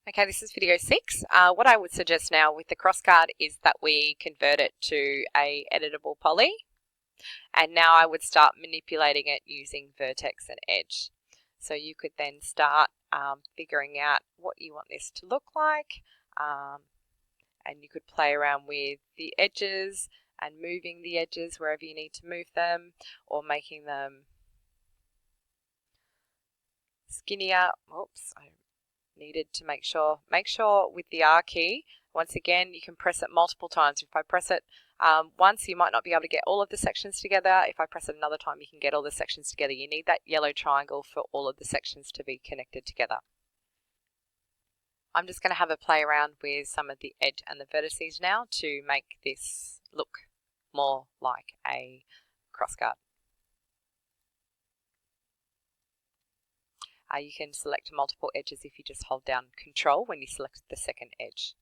Okay, this is video 6. What I would suggest now with the crossguard is that we convert it to a editable poly. And now I would start manipulating it using vertex and edge. So you could then start figuring out what you want this to look like. And you could play around with the edges and moving the edges wherever you need to move them, or making them skinnier. Oops, I needed to make sure with the R key, once again, you can press it multiple times. If I press it once, you might not be able to get all of the sections together. If I press it another time, you can get all the sections together. You need that yellow triangle for all of the sections to be connected together. I'm just going to have a play around with some of the edge and the vertices now to make this look more like a crossguard. You can select multiple edges if you just hold down Control when you select the second edge.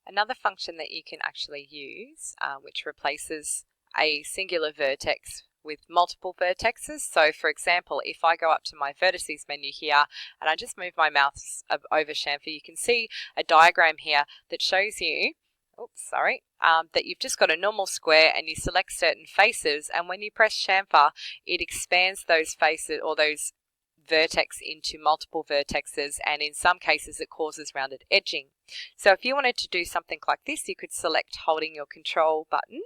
Another function that you can actually use, which replaces a singular vertex with multiple vertexes. So for example, if I go up to my vertices menu here and I just move my mouse over chamfer, you can see a diagram here that shows you, that you've just got a normal square and you select certain faces, and when you press chamfer, it expands those faces or those vertex into multiple vertexes, and in some cases it causes rounded edging. So if you wanted to do something like this, you could select, holding your Control button,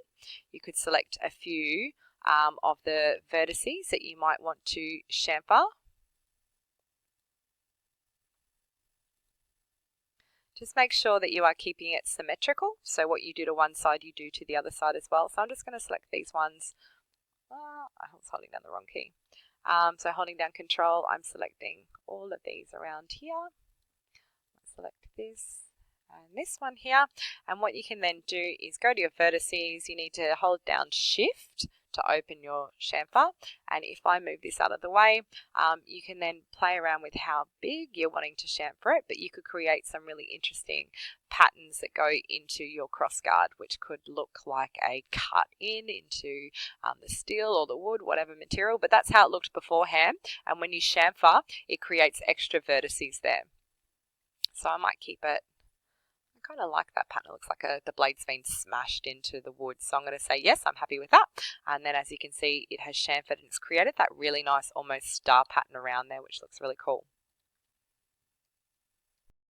you could select a few of the vertices that you might want to chamfer. Just make sure that you are keeping it symmetrical, so what you do to one side you do to the other side as well. So I'm just going to select these ones. I was holding down the wrong key. So holding down Control, I'm selecting all of these around here. Select this and this one here, and what you can then do is go to your vertices. You need to hold down Shift to open your chamfer, and if I move this out of the way, you can then play around with how big you're wanting to chamfer it, but you could create some really interesting patterns that go into your crossguard, which could look like a cut into the steel or the wood, whatever material, but that's how it looked beforehand, and when you chamfer, it creates extra vertices there. So I might keep it. I kind of like that pattern. It looks like the blade's been smashed into the wood. So I'm going to say yes, I'm happy with that. And then as you can see, it has chamfered and it's created that really nice almost star pattern around there, which looks really cool.